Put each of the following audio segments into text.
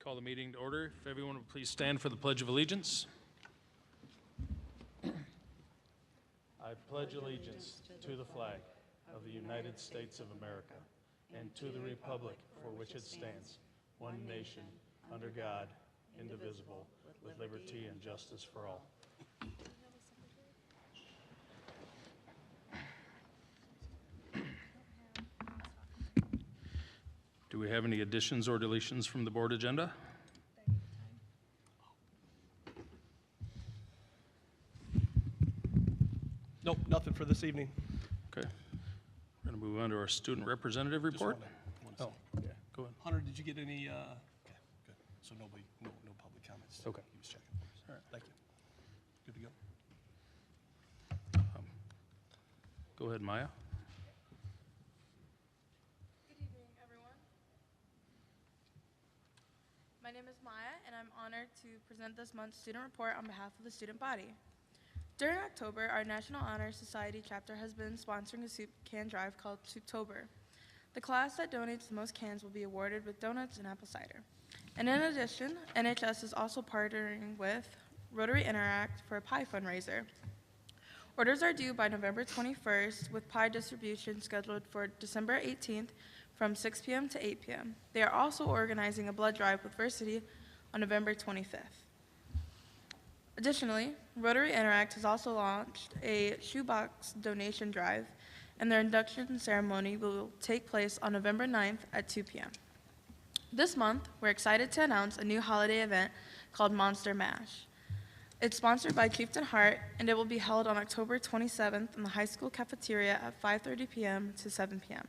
Call the meeting to order. If everyone would please stand for the Pledge of Allegiance. I pledge allegiance to the flag of the United States of America and to the republic for which it stands, one nation, under God, indivisible, with liberty and justice for all. Do we have any additions or deletions from the board agenda? Nope, nothing for this evening. Okay. We're going to move on to our student representative report. Oh, Yeah, go ahead. Hunter, did you get any, okay, good. So nobody, no public comments. Okay. He was checking. All right, thank you. Good to go. Go ahead, Maya. Good evening, everyone. My name is Maya, and I'm honored to present this month's student report on behalf of the student body. During October, our National Honor Society chapter has been sponsoring a soup can drive called Souptober. The class that donates the most cans will be awarded with donuts and apple cider. And in addition, NHS is also partnering with Rotary Interact for a pie fundraiser. Orders are due by November 21st, with pie distribution scheduled for December 18th from 6 p.m. to 8 p.m. They are also organizing a blood drive with Versity on November 25th. Additionally, Rotary Interact has also launched a shoebox donation drive, and their induction ceremony will take place on November 9th at 2 p.m. This month, we're excited to announce a new holiday event called Monster Mash. It's sponsored by Chieftain Hart, and it will be held on October 27th in the high school cafeteria at 5:30 p.m. to 7 p.m.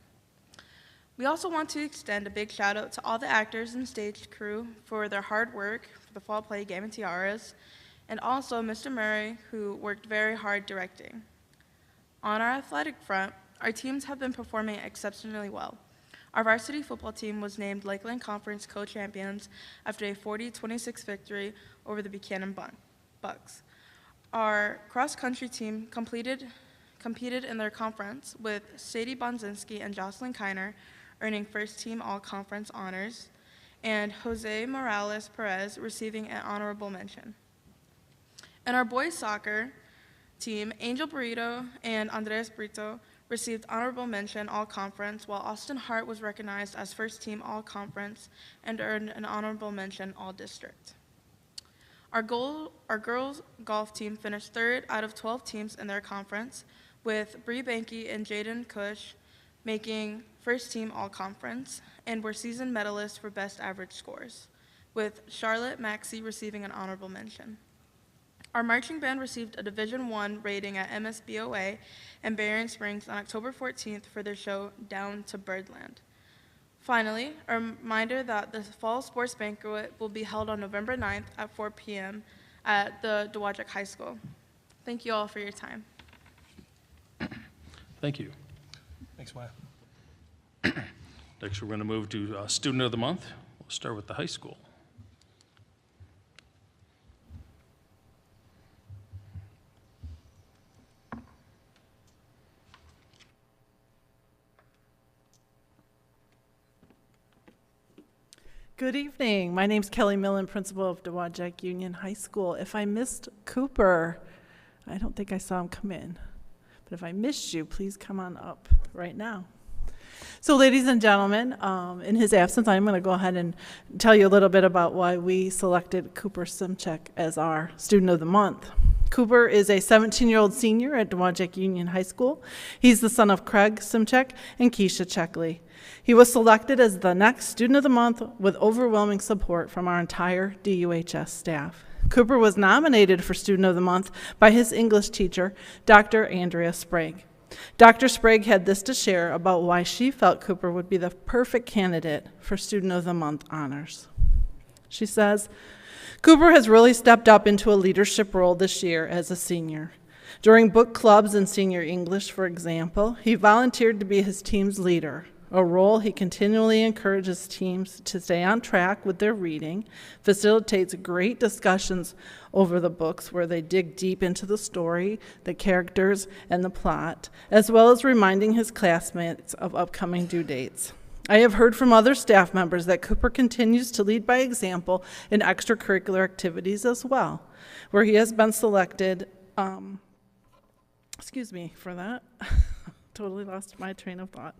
We also want to extend a big shout out to all the actors and stage crew for their hard work for the fall play Game of Tiaras, and also Mr. Murray, who worked very hard directing. On our athletic front, our teams have been performing exceptionally well. Our varsity football team was named Lakeland Conference co-champions after a 40-26 victory over the Buchanan Bucks. Our cross-country team competed in their conference, with Sadie Bonzinski and Jocelyn Kiner earning first-team all-conference honors, and Jose Morales Perez receiving an honorable mention. And our boys soccer team, Angel Burrito and Andres Brito, received honorable mention all-conference, while Austin Hart was recognized as first-team all-conference and earned an honorable mention all-district. Our girls golf team finished third out of 12 teams in their conference, with Bree Banky and Jaden Cush making first-team all-conference, and were season medalists for best average scores, with Charlotte Maxey receiving an honorable mention. Our marching band received a Division I rating at MSBOA and Berrien Springs on October 14th for their show Down to Birdland. Finally, a reminder that the Fall Sports Banquet will be held on November 9th at 4 p.m. at the Dowagiac High School. Thank you all for your time. Thank you. Thanks, Maya. Next, we're going to move to Student of the Month. We'll start with the high school. Good evening. My name's Kelly Millen, principal of Dowagiac Union High School. If I missed Cooper, I don't think I saw him come in. But if I missed you, please come on up right now. So ladies and gentlemen, in his absence, I'm going to go ahead and tell you a little bit about why we selected Cooper Simchek as our Student of the Month. Cooper is a 17-year-old senior at Dowagiac Union High School. He's the son of Craig Simchek and Keisha Checkley. He was selected as the next Student of the Month with overwhelming support from our entire DUHS staff. Cooper was nominated for Student of the Month by his English teacher, Dr. Andrea Sprague. Dr. Sprague had this to share about why she felt Cooper would be the perfect candidate for Student of the Month honors. She says, Cooper has really stepped up into a leadership role this year as a senior. During book clubs and senior English, for example, he volunteered to be his team's leader, a role he continually encourages teams to stay on track with their reading, facilitates great discussions over the books where they dig deep into the story, the characters, and the plot, as well as reminding his classmates of upcoming due dates. I have heard from other staff members that Cooper continues to lead by example in extracurricular activities as well, where he has been selected, excuse me for that, totally lost my train of thought.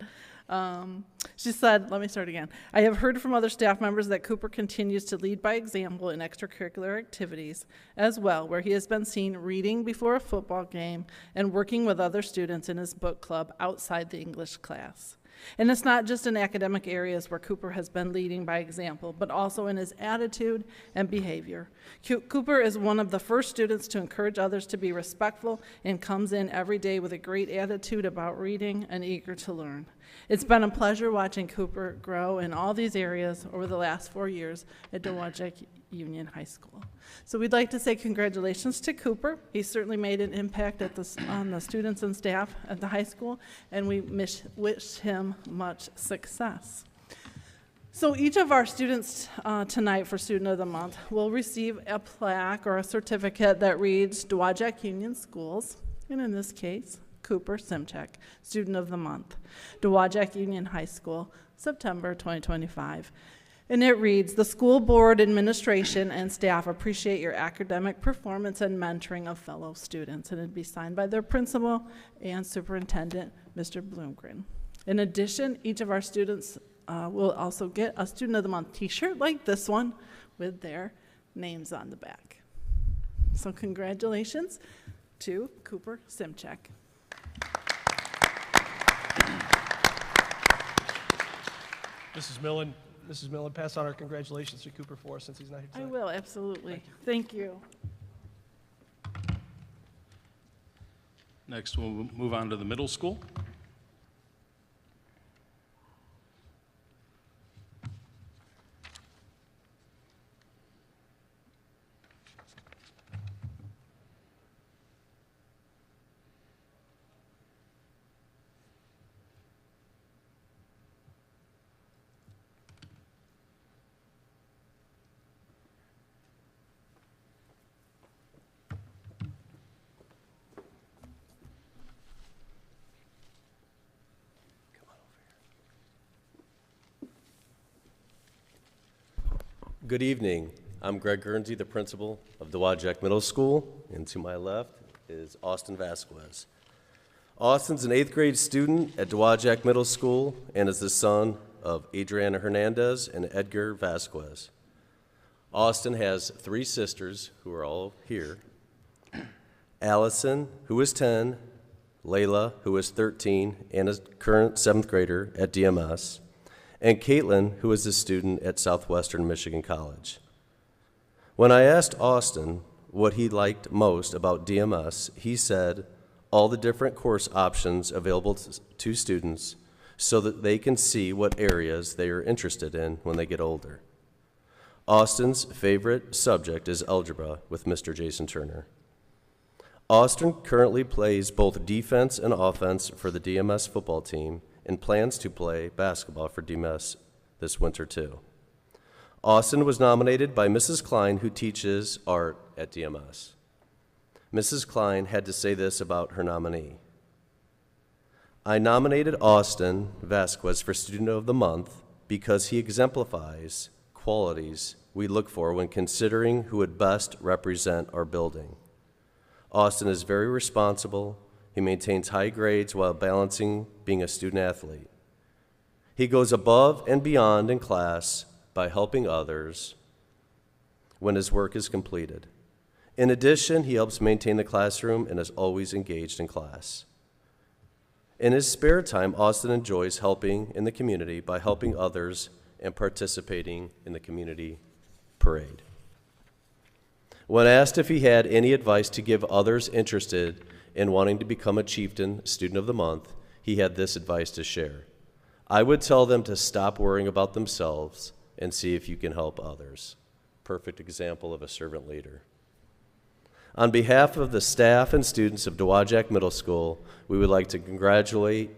She said, let me start again. I have heard from other staff members that Cooper continues to lead by example in extracurricular activities as well, where he has been seen reading before a football game and working with other students in his book club outside the English class. And it's not just in academic areas where Cooper has been leading by example, but also in his attitude and behavior. Cooper is one of the first students to encourage others to be respectful and comes in every day with a great attitude about reading and eager to learn. It's been a pleasure watching Cooper grow in all these areas over the last 4 years at Dowagiac Union High School. So we'd like to say congratulations to Cooper. He certainly made an impact on the students and staff at the high school, and we wish him much success. So each of our students tonight for Student of the Month will receive a plaque or a certificate that reads Dowagiac Union Schools, and in this case, Cooper Simchek, Student of the Month, Dowagiac Union High School, September 2025. And it reads, the school board administration and staff appreciate your academic performance and mentoring of fellow students. And it'd be signed by their principal and superintendent, Mr. Bloomgren. In addition, each of our students will also get a Student of the Month t-shirt like this one with their names on the back. So congratulations to Cooper Simchek. Mrs. Millen, pass on our congratulations to Cooper for us since he's not here I tonight. will, absolutely. Thank you. Next, we'll move on to the middle school. Good evening. I'm Greg Guernsey, the principal of Dowagiac Middle School, and to my left is Austin Vasquez. Austin's an 8th grade student at Dowagiac Middle School and is the son of Adriana Hernandez and Edgar Vasquez. Austin has 3 sisters who are all here. Allison, who is 10, Layla, who is 13 and is current 7th grader at DMS, and Caitlin, who is a student at Southwestern Michigan College. When I asked Austin what he liked most about DMS, he said all the different course options available to students so that they can see what areas they are interested in when they get older. Austin's favorite subject is algebra with Mr. Jason Turner. Austin currently plays both defense and offense for the DMS football team and plans to play basketball for DMS this winter too. Austin was nominated by Mrs. Klein, who teaches art at DMS. Mrs. Klein had to say this about her nominee. I nominated Austin Vasquez for Student of the Month because he exemplifies qualities we look for when considering who would best represent our building. Austin is very responsible. He maintains high grades while balancing being a student athlete. He goes above and beyond in class by helping others when his work is completed. In addition, he helps maintain the classroom and is always engaged in class. In his spare time, Austin enjoys helping in the community by helping others and participating in the community parade. When asked if he had any advice to give others interested in wanting to become a Chieftain Student of the Month, he had this advice to share. I would tell them to stop worrying about themselves and see if you can help others. Perfect example of a servant leader. On behalf of the staff and students of Dowagiac Middle School, we would like to congratulate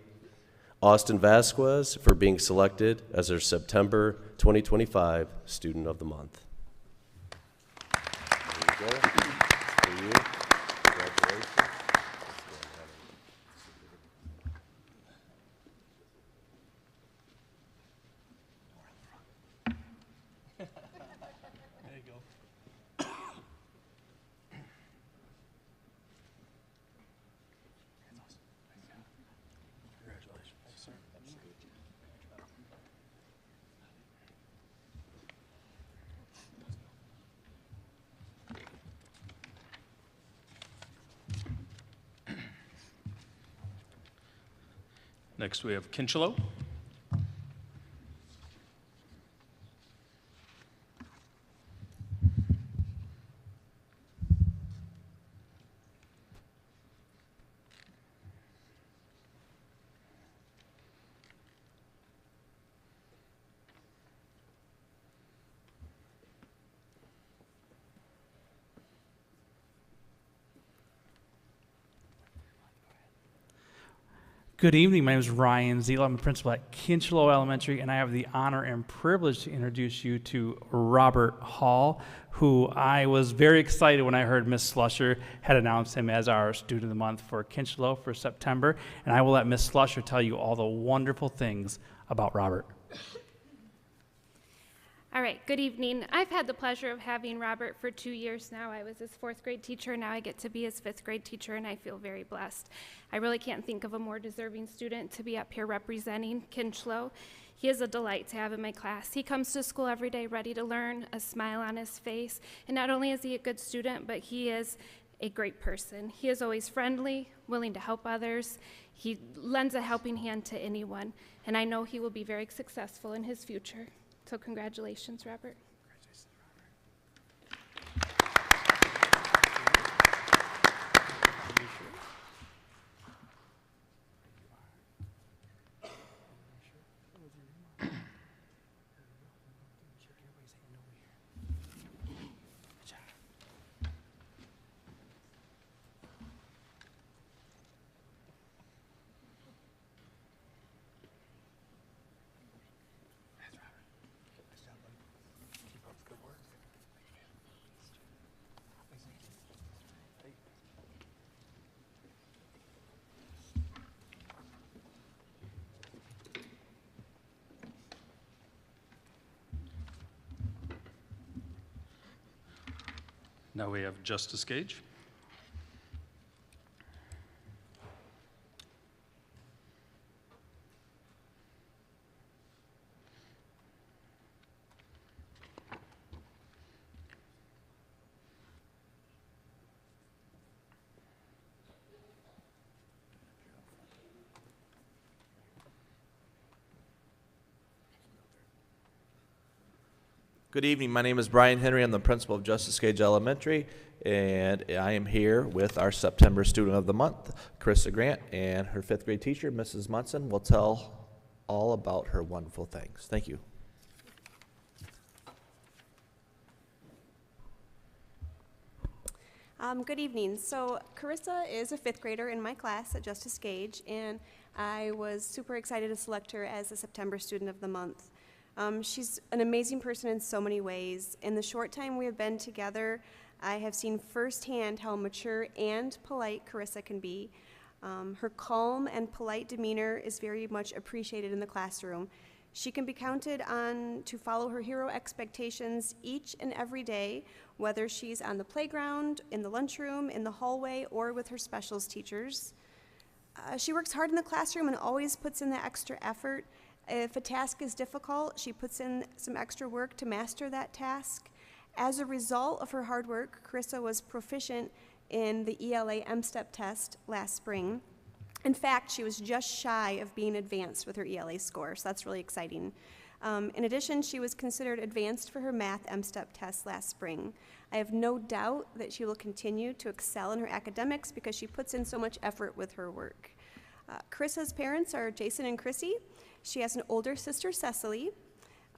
Austin Vasquez for being selected as our September 2025 Student of the Month. There you go. For you. Congratulations. Next, we have Kinchelo. Good evening. My name is Ryan Zeal. I'm a principal at Kinchelo Elementary, and I have the honor and privilege to introduce you to Robert Hall, who I was very excited when I heard Ms. Slusher had announced him as our Student of the Month for Kinchelo for September, and I will let Ms. Slusher tell you all the wonderful things about Robert. All right, good evening. I've had the pleasure of having Robert for 2 years now. I was his 4th grade teacher. Now I get to be his 5th grade teacher, and I feel very blessed. I really can't think of a more deserving student to be up here representing Kinchelo. He is a delight to have in my class. He comes to school every day ready to learn, a smile on his face, and not only is he a good student, but he is a great person. He is always friendly, willing to help others. He lends a helping hand to anyone, and I know he will be very successful in his future. So congratulations, Robert. Now we have Justice Gage. Good evening. My name is Brian Henry. I'm the principal of Justice Gage Elementary, and I am here with our September Student of the Month, Carissa Grant, and her 5th grade teacher, Mrs. Munson, will tell all about her wonderful things. Thank you. Good evening. So Carissa is a 5th grader in my class at Justice Gage, and I was super excited to select her as the September Student of the Month. She's an amazing person in so many ways. In the short time we have been together, I have seen firsthand how mature and polite Carissa can be. Her calm and polite demeanor is very much appreciated in the classroom. She can be counted on to follow her hero expectations each and every day, whether she's on the playground, in the lunchroom, in the hallway, or with her specials teachers. She works hard in the classroom and always puts in the extra effort. If a task is difficult, she puts in some extra work to master that task. As a result of her hard work, Carissa was proficient in the ELA M-STEP test last spring. In fact, she was just shy of being advanced with her ELA score, so that's really exciting. In addition, she was considered advanced for her math M-STEP test last spring. I have no doubt that she will continue to excel in her academics because she puts in so much effort with her work. Carissa's parents are Jason and Chrissy. She has an older sister, Cecily.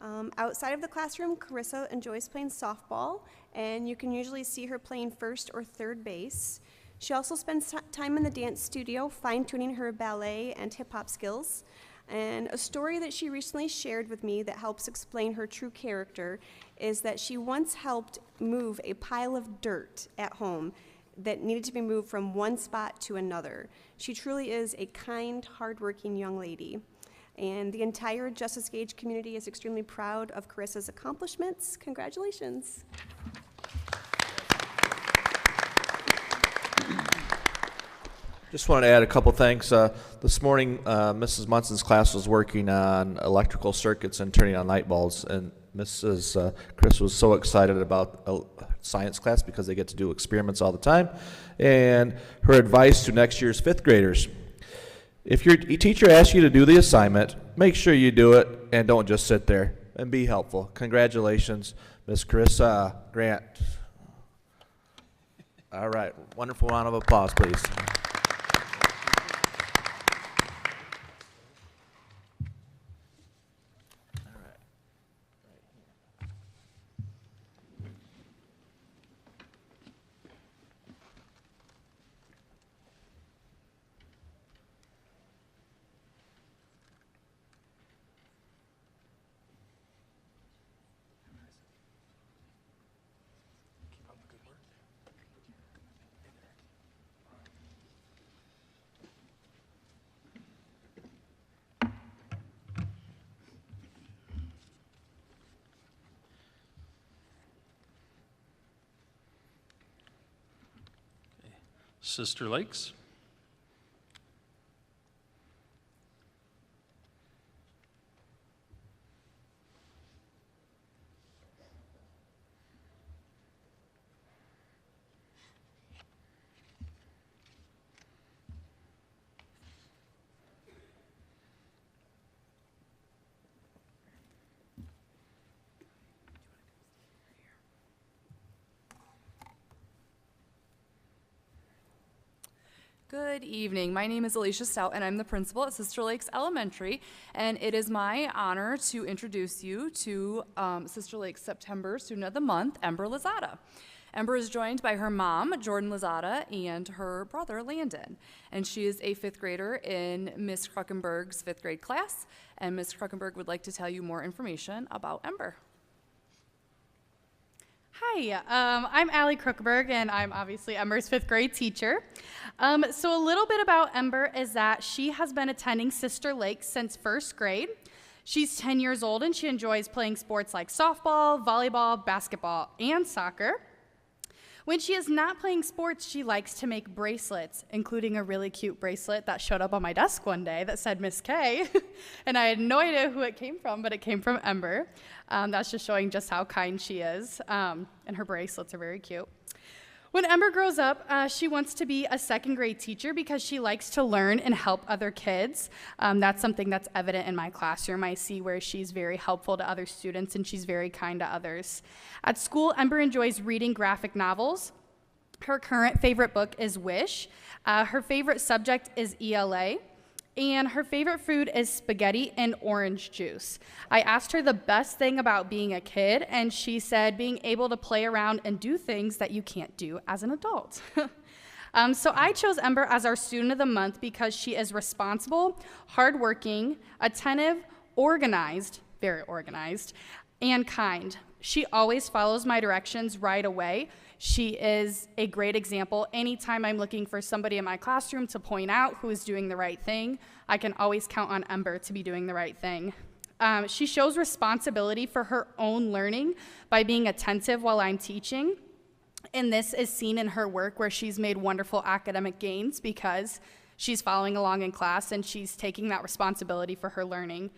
Outside of the classroom, Carissa enjoys playing softball, and you can usually see her playing first or third base. She also spends time in the dance studio, fine-tuning her ballet and hip-hop skills. And a story that she recently shared with me that helps explain her true character is that she once helped move a pile of dirt at home that needed to be moved from one spot to another. She truly is a kind, hardworking young lady. And the entire Justice Gage community is extremely proud of Carissa's accomplishments. Congratulations. Just wanted to add a couple things. This morning, Mrs. Munson's class was working on electrical circuits and turning on light bulbs, and Mrs. Chris was so excited about a science class because they get to do experiments all the time. And her advice to next year's 5th graders If your teacher asks you to do the assignment, make sure you do it and don't just sit there, and be helpful. Congratulations, Miss Carissa Grant. All right, wonderful round of applause, please. Sister Lakes. Good evening. My name is Alicia Stout, and I'm the principal at Sister Lakes Elementary, and it is my honor to introduce you to Sister Lakes September Student of the Month, Ember Lozada. Ember is joined by her mom, Jordan Lozada, and her brother, Landon, and she is a fifth grader in Miss Kruckenberg's fifth grade class, and Miss Kruckenberg would like to tell you more information about Ember. Hi, I'm Allie Kruckenberg, and I'm obviously Ember's fifth grade teacher. So a little bit about Ember is that she has been attending Sister Lakes since first grade. She's 10 years old, and she enjoys playing sports like softball, volleyball, basketball, and soccer. When she is not playing sports, she likes to make bracelets, including a really cute bracelet that showed up on my desk one day that said Miss K, and I had no idea who it came from, but it came from Ember. That's just showing just how kind she is, and her bracelets are very cute. When Ember grows up, she wants to be a second grade teacher because she likes to learn and help other kids. That's something that's evident in my classroom. I see where she's very helpful to other students and she's very kind to others. At school, Ember enjoys reading graphic novels. Her current favorite book is Wish. Her favorite subject is ELA. And her favorite food is spaghetti and orange juice. I asked her the best thing about being a kid, and she said being able to play around and do things that you can't do as an adult. So I chose Ember as our Student of the Month because she is responsible, hardworking, attentive, organized, very organized, and kind. She always follows my directions right away. She is a great example. Anytime I'm looking for somebody in my classroom to point out who is doing the right thing, I can always count on Ember to be doing the right thing. She shows responsibility for her own learning by being attentive while I'm teaching. And this is seen in her work where she's made wonderful academic gains because she's following along in class and she's taking that responsibility for her learning.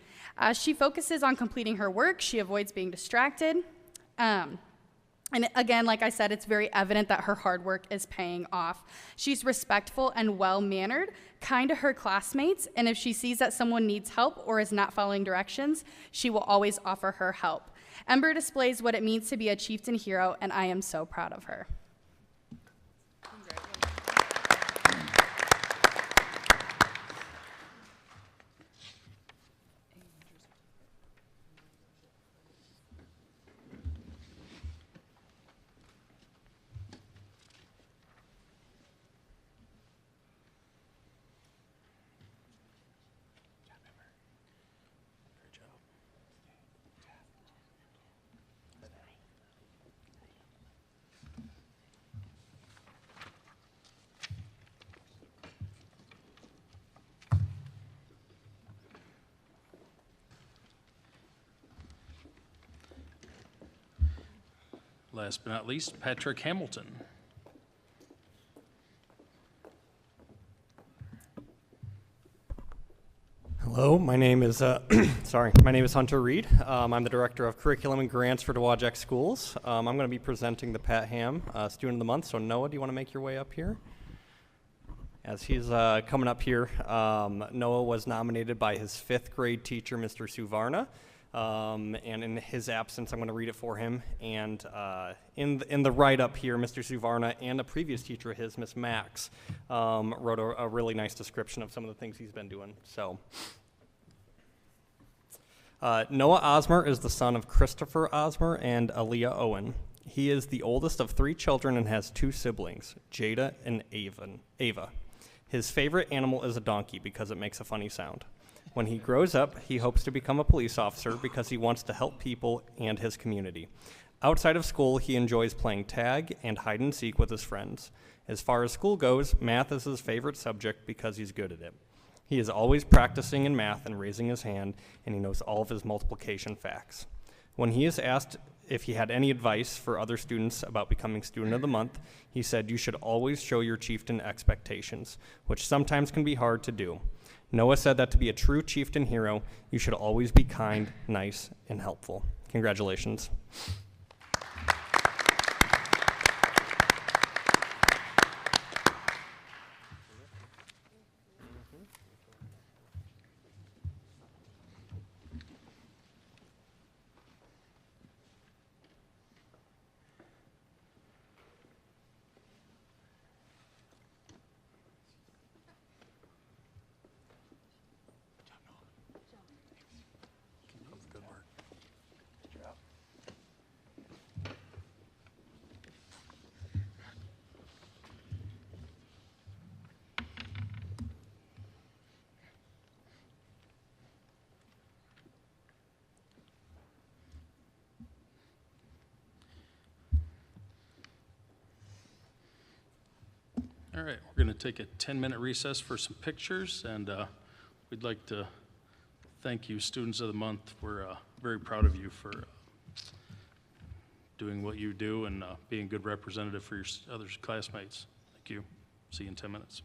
She focuses on completing her work. She avoids being distracted. And again, like I said, it's very evident that her hard work is paying off. She's respectful and well-mannered, kind to her classmates, and if she sees that someone needs help or is not following directions, she will always offer her help. Ember displays what it means to be a chieftain hero, and I am so proud of her. Last but not least, Patrick Hamilton. Hello, my name is my name is Hunter Reed. I'm the Director of Curriculum and Grants for Dowagiac Schools. I'm going to be presenting the Pat Ham Student of the Month. So Noah, do you want to make your way up here? As he's coming up here, Noah was nominated by his 5th grade teacher, Mr. Suvarna. And in his absence, I'm going to read it for him. And in the write-up here, Mr. Suvarna and a previous teacher of his, Miss Max, wrote a really nice description of some of the things he's been doing. So, Noah Osmer is the son of Christopher Osmer and Aaliyah Owen. He is the oldest of 3 children and has 2 siblings, Jada and Ava. His favorite animal is a donkey because it makes a funny sound. When he grows up, he hopes to become a police officer because he wants to help people and his community. Outside of school, he enjoys playing tag and hide and seek with his friends. As far as school goes, math is his favorite subject because he's good at it. He is always practicing in math and raising his hand, and he knows all of his multiplication facts. When he is asked if he had any advice for other students about becoming Student of the Month, he said, "You should always show your chieftain expectations, which sometimes can be hard to do." Noah said that to be a true chieftain hero, you should always be kind, nice, and helpful. Congratulations. Good work. Good job. All right, we're going to take a 10-minute recess for some pictures, and we'd like to thank you, Students of the Month. We're very proud of you for doing what you do and being a good representative for your other classmates. Thank you. See you in 10 minutes.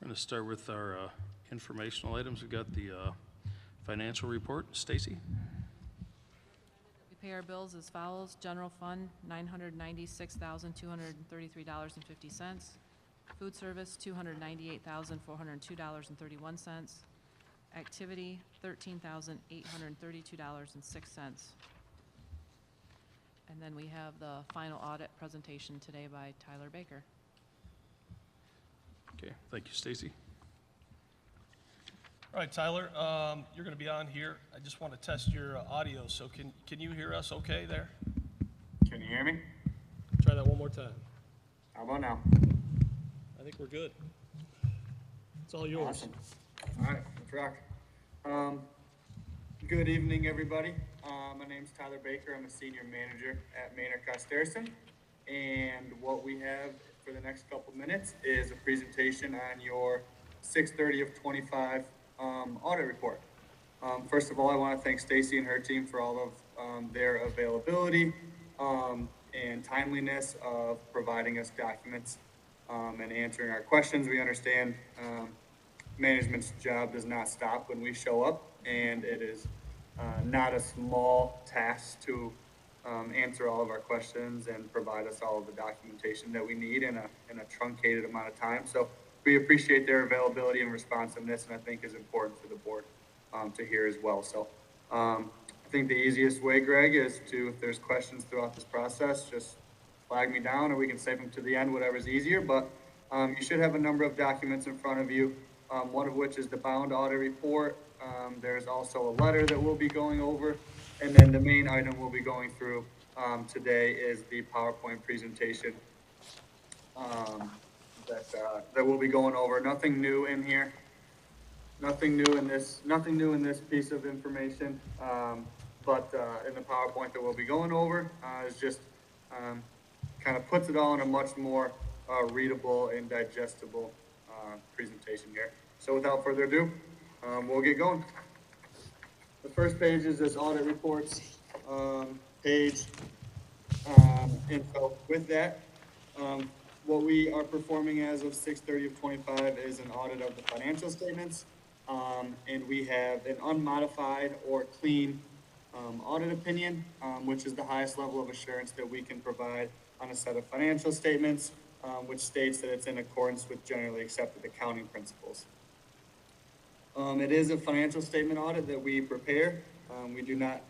Going to start with our informational items. We've got the financial report. Stacy? We pay our bills as follows. General fund, $996,233.50. Food service, $298,402.31. Activity, $13,832.06. And then we have the final audit presentation today by Tyler Baker. Okay, thank you, Stacy. All right, Tyler, you're going to be on here. I just want to test your audio, so can you hear us okay there? Can you hear me? Try that one more time. How about now? I think we're good. It's all yours. Awesome. All right, let's rock. Good evening, everybody. My name's Tyler Baker. I'm a senior manager at Maynard Costerson. And what we have for the next couple minutes is a presentation on your 6/30 of 25 audit report. First of all, I want to thank Stacy and her team for all of their availability and timeliness of providing us documents and answering our questions. We understand management's job does not stop when we show up, and it is not a small task to answer all of our questions and provide us all of the documentation that we need in a truncated amount of time. So we appreciate their availability and responsiveness, and I think is important for the board to hear as well. So I think the easiest way, Greg, is to, if there's questions throughout this process, just flag me down, or we can save them to the end, whatever's easier. But you should have a number of documents in front of you, one of which is the bound audit report. There's also a letter that we'll be going over, and then the main item we'll be going through today is the PowerPoint presentation that we'll be going over. Nothing new in here. Nothing new in this piece of information. But in the PowerPoint that we'll be going over is just kind of puts it all in a much more readable and digestible presentation here. So without further ado, we'll get going. The first page is this audit reports page. And so with that, what we are performing as of 6/30 of 25 is an audit of the financial statements. And we have an unmodified or clean audit opinion, which is the highest level of assurance that we can provide on a set of financial statements, which states that it's in accordance with generally accepted accounting principles. It is a financial statement audit that we prepare. We do not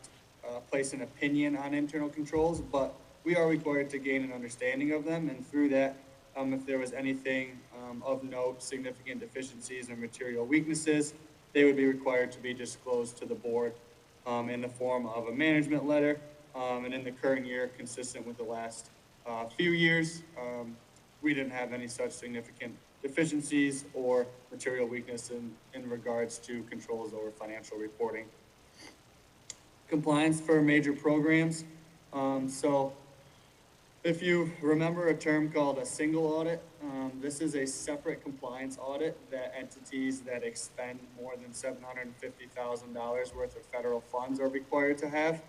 place an opinion on internal controls, but we are required to gain an understanding of them, and through that, if there was anything of note, significant deficiencies or material weaknesses, they would be required to be disclosed to the board in the form of a management letter. And in the current year, consistent with the last few years, we didn't have any such significant deficiencies or material weakness in regards to controls over financial reporting. Compliance for major programs. So if you remember a term called a single audit, this is a separate compliance audit that entities that expend more than $750,000 worth of federal funds are required to have.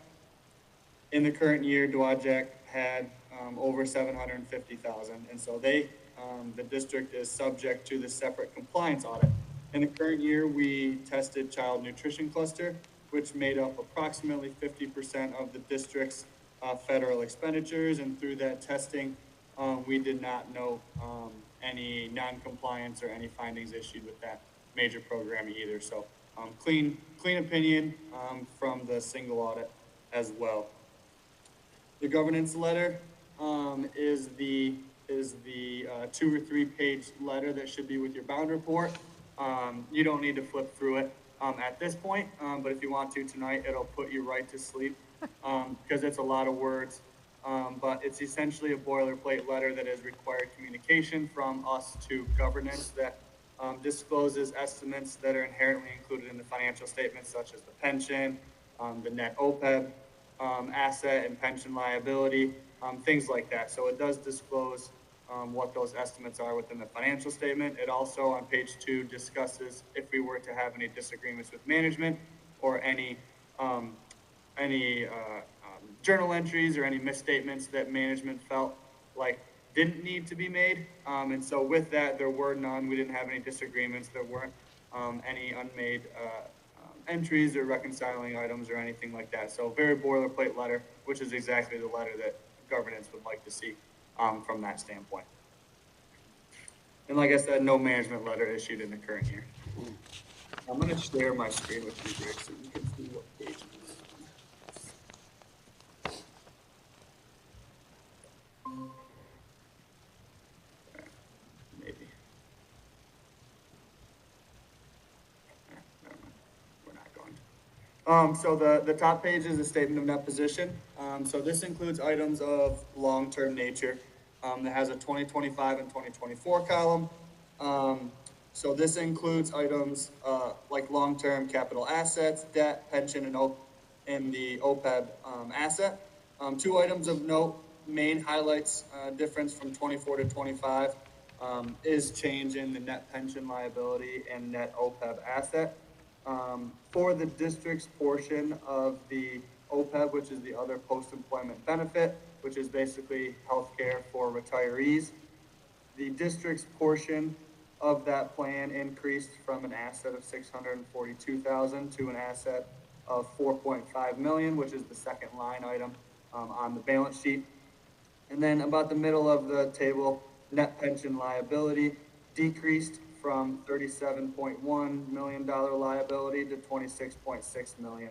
In the current year, Dowagiac had over $750,000, and so the district is subject to the separate compliance audit. In the current year, we tested child nutrition cluster, which made up approximately 50% of the district's federal expenditures, and through that testing, we did not note any non-compliance or any findings issued with that major program either. So clean opinion from the single audit as well. The governance letter is the 2 or 3 page letter that should be with your bound report. You don't need to flip through it at this point, but if you want to tonight, it'll put you right to sleep because it's a lot of words. But it's essentially a boilerplate letter that is required communication from us to governance that discloses estimates that are inherently included in the financial statements, such as the pension, the net OPEB, asset and pension liability, things like that. So it does disclose what those estimates are within the financial statement. It also, on page 2, discusses if we were to have any disagreements with management or any journal entries or any misstatements that management felt like didn't need to be made. And so with that, there were none. We didn't have any disagreements. There weren't any unmade entries or reconciling items or anything like that. So very boilerplate letter, which is exactly the letter that governance would like to see from that standpoint. And like I said, no management letter issued in the current year. I'm going to share my screen with you, Greg, so you can see what page it is. Maybe. Never mind. We're not going to. So the top page is a statement of net position. So this includes items of long-term nature that has a 2025 and 2024 column. So this includes items like long-term capital assets, debt, pension, and the OPEB asset. Two items of note, main highlights difference from 24 to 25 is change in the net pension liability and net OPEB asset. For the district's portion of the OPEB, which is the other post-employment benefit, which is basically health care for retirees, the district's portion of that plan increased from an asset of $642,000 to an asset of $4.5 million, which is the second line item on the balance sheet. And then about the middle of the table, net pension liability decreased from $37.1 million liability to $26.6 million.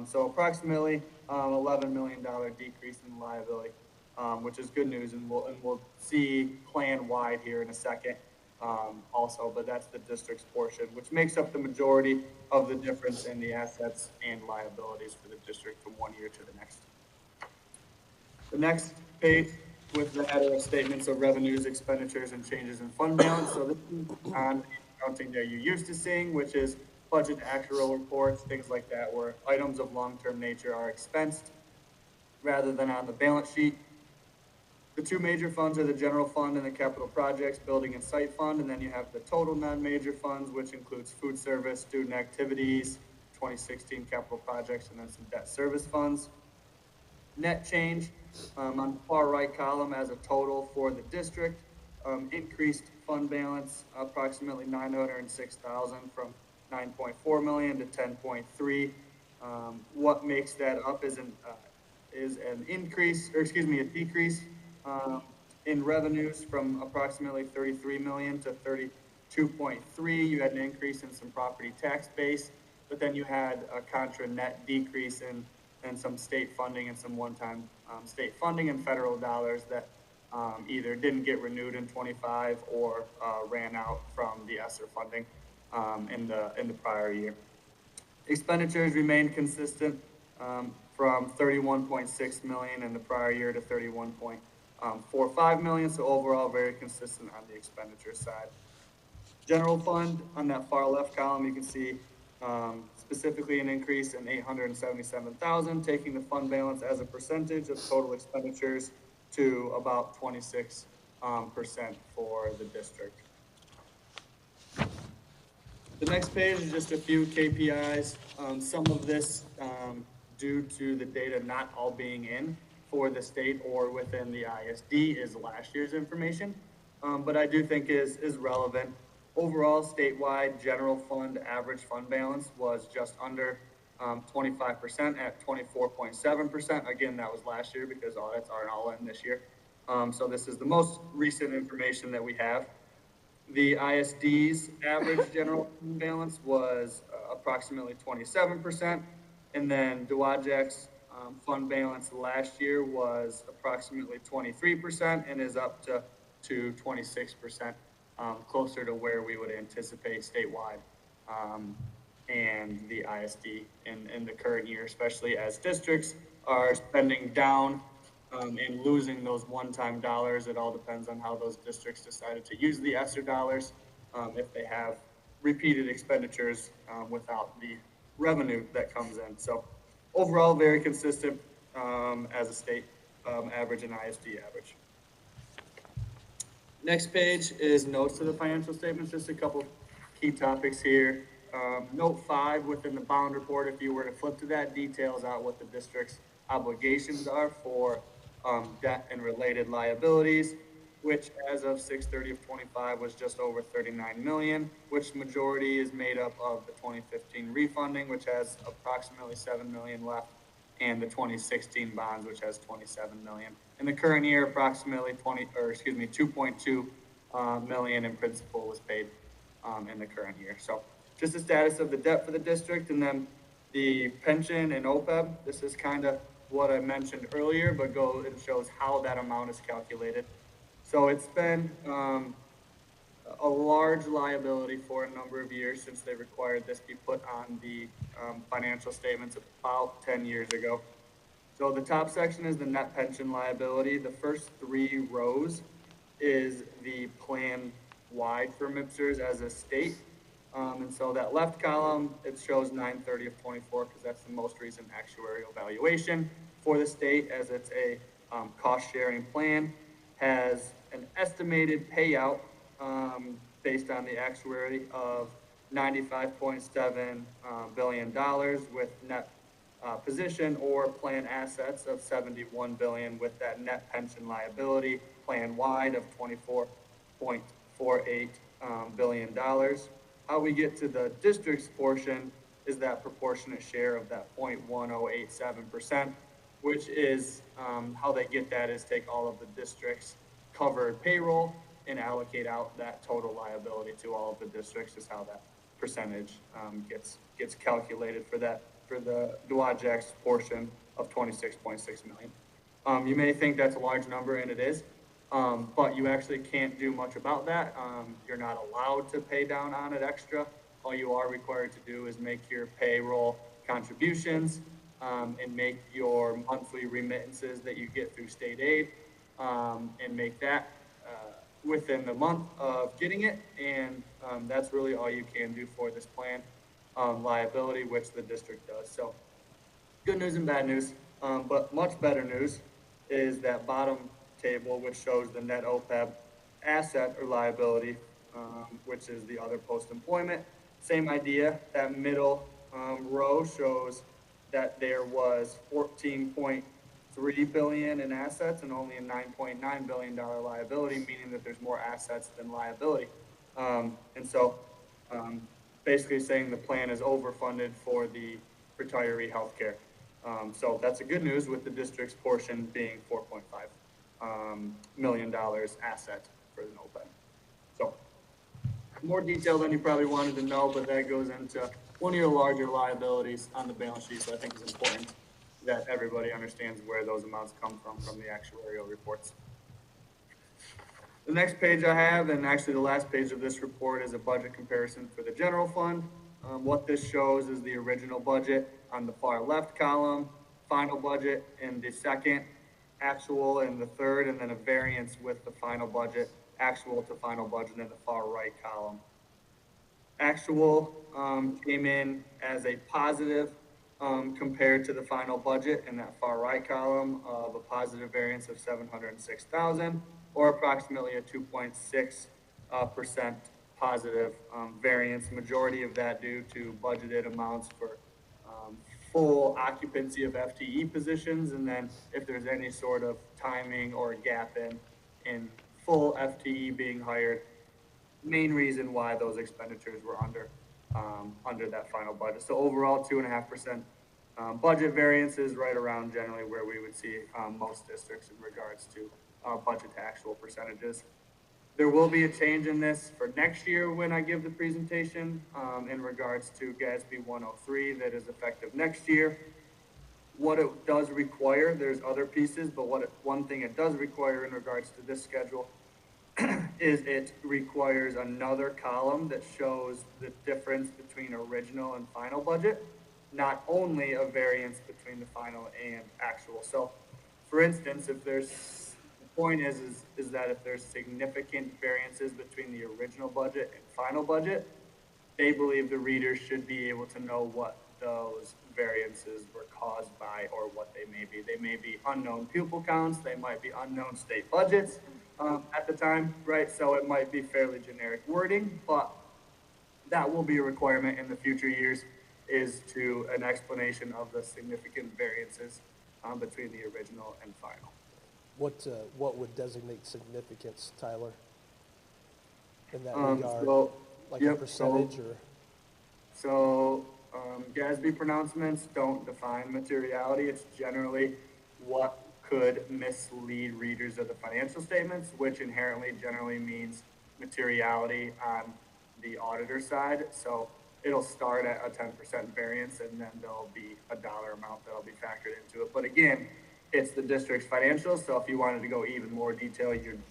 So approximately $11 million decrease in liability, which is good news, and we'll see plan-wide here in a second also, but that's the district's portion, which makes up the majority of the difference in the assets and liabilities for the district from one year to the next. The next page with the header of statements of revenues, expenditures, and changes in fund balance. So this is on the accounting that you're used to seeing, which is budget actual reports, things like that, where items of long-term nature are expensed rather than on the balance sheet. The two major funds are the general fund and the capital projects, building and site fund, and then you have the total non-major funds, which includes food service, student activities, 2016 capital projects, and then some debt service funds. Net change on the far right column as a total for the district, increased fund balance approximately $906,000 from 9.4 million to 10.3. What makes that up is an increase, or excuse me, a decrease in revenues from approximately 33 million to 32.3. You had an increase in some property tax base, but then you had a contra net decrease in some state funding and some one-time state funding and federal dollars that either didn't get renewed in 25 or ran out from the ESSER funding in the prior year. Expenditures remained consistent from 31.6 million in the prior year to 31.45 million. So overall, very consistent on the expenditure side. General fund on that far left column, you can see specifically an increase in 877,000, taking the fund balance as a percentage of total expenditures to about 26% for the district. The next page is just a few KPIs. Some of this due to the data not all being in for the state or within the ISD is last year's information, but I do think is relevant. Overall, statewide general fund average fund balance was just under 25% at 24.7%. Again, that was last year because audits aren't all in this year. So this is the most recent information that we have. The ISD's average general fund balance was approximately 27%, and then Dowajec's fund balance last year was approximately 23% and is up to 26%, closer to where we would anticipate statewide and the ISD in the current year, especially as districts are spending down and losing those one-time dollars. It all depends on how those districts decided to use the ESSER dollars, if they have repeated expenditures without the revenue that comes in. So overall, very consistent as a state average and ISD average. Next page is notes to the financial statements. Just a couple key topics here. Note 5 within the bond report, if you were to flip to that, details out what the district's obligations are for debt and related liabilities. which as of 6/30/25 was just over 39 million, which majority is made up of the 2015 refunding, which has approximately 7 million left, and the 2016 bonds, which has 27 million. In the current year, approximately 2.2 million in principal was paid in the current year. So just the status of the debt for the district, and then the pension and OPEB. This is kind of what I mentioned earlier, but it shows how that amount is calculated. So it's been a large liability for a number of years since they required this be put on the financial statements about 10 years ago. So the top section is the net pension liability. The first 3 rows is the plan wide for MIPSers as a state. And so that left column, it shows 9/30/24 because that's the most recent actuarial valuation for the state, as it's a cost sharing plan, has an estimated payout based on the actuary of $95.7 billion with net position or plan assets of 71 billion with that net pension liability plan wide of $24.48 billion. How we get to the district's portion is that proportionate share of that 0.1087%, which is how they get that is take all of the district's covered payroll and allocate out that total liability to all of the districts is how that percentage gets calculated for the Dowagiac's portion of 26.6 million. You may think that's a large number, and it is, but you actually can't do much about that. You're not allowed to pay down on it extra. All you are required to do is make your payroll contributions and make your monthly remittances that you get through state aid and make that within the month of getting it. And that's really all you can do for this plan liability, which the district does. So good news and bad news, but much better news is that bottom table, which shows the net OPEB asset or liability, which is the other post-employment. Same idea. That middle row shows that there was 14.3 billion in assets and only a $9.9 billion liability, meaning that there's more assets than liability. And so basically saying the plan is overfunded for the retiree health care. So that's a good news with the district's portion being $4.5 million asset for the OPEB. So more detail than you probably wanted to know, but that goes into one of your larger liabilities on the balance sheet. So I think it's important that everybody understands where those amounts come from the actuarial reports. The next page I have, and actually the last page of this report, is a budget comparison for the general fund. What this shows is the original budget on the far left column, final budget in the second, actual in the third, and then a variance with the final budget, actual to final budget in the far right column. Actual came in as a positive compared to the final budget in that far right column of a positive variance of 706,000, or approximately a 2.6% positive variance. Majority of that due to budgeted amounts for full occupancy of FTE positions, and then if there's any sort of timing or gap in full FTE being hired, main reason why those expenditures were under that final budget. So overall, 2.5% budget variance is right around generally where we would see most districts in regards to budget to actual percentages. There will be a change in this for next year when I give the presentation in regards to GASB 103 that is effective next year. What it does require, there's other pieces, but one thing it does require in regards to this schedule is it requires another column that shows the difference between original and final budget, not only a variance between the final and actual. So for instance, if there's point is that if there's significant variances between the original budget and final budget, they believe the readers should be able to know what those variances were caused by or what they may be. They may be unknown pupil counts, they might be unknown state budgets at the time, right? So it might be fairly generic wording, but that will be a requirement in the future years, is to an explanation of the significant variances between the original and final. What would designate significance, Tyler, in that Um, regard? so- Like a yep, percentage or? So, GASB pronouncements don't define materiality. It's generally what could mislead readers of the financial statements, which inherently generally means materiality on the auditor side. So it'll start at a 10% variance, and then there'll be a dollar amount that'll be factored into it. But again, it's the district's financials, so if you wanted to go even more detail, you'd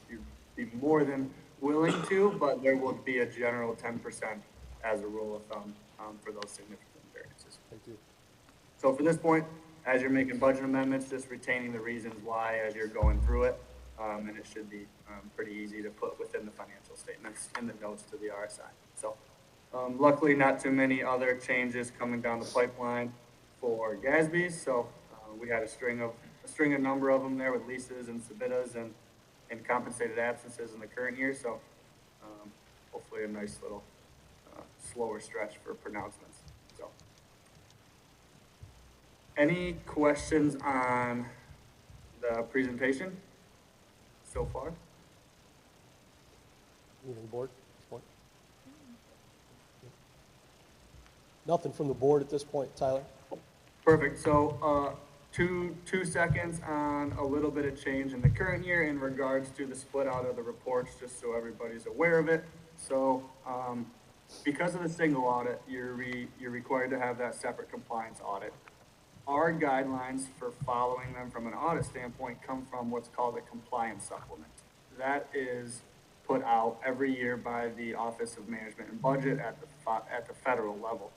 be more than willing to, but there will be a general 10% as a rule of thumb for those significant variances. Thank you. So for this point, as you're making budget amendments, just retaining the reasons why as you're going through it, and it should be pretty easy to put within the financial statements in the notes to the RSI. So luckily, not too many other changes coming down the pipeline for GASB. So we had a string of number of them there with leases and subitas and compensated absences in the current year. So hopefully a nice little slower stretch for pronouncements. So any questions on the presentation so far? Anything board at this point? Nothing from the board at this point, Tyler? Perfect. So, two seconds on a little bit of change in the current year in regards to the split out of the reports, just so everybody's aware of it. So, because of the single audit, you're required to have that separate compliance audit. Our guidelines for following them from an audit standpoint come from what's called a compliance supplement. That is put out every year by the Office of Management and Budget at the federal level.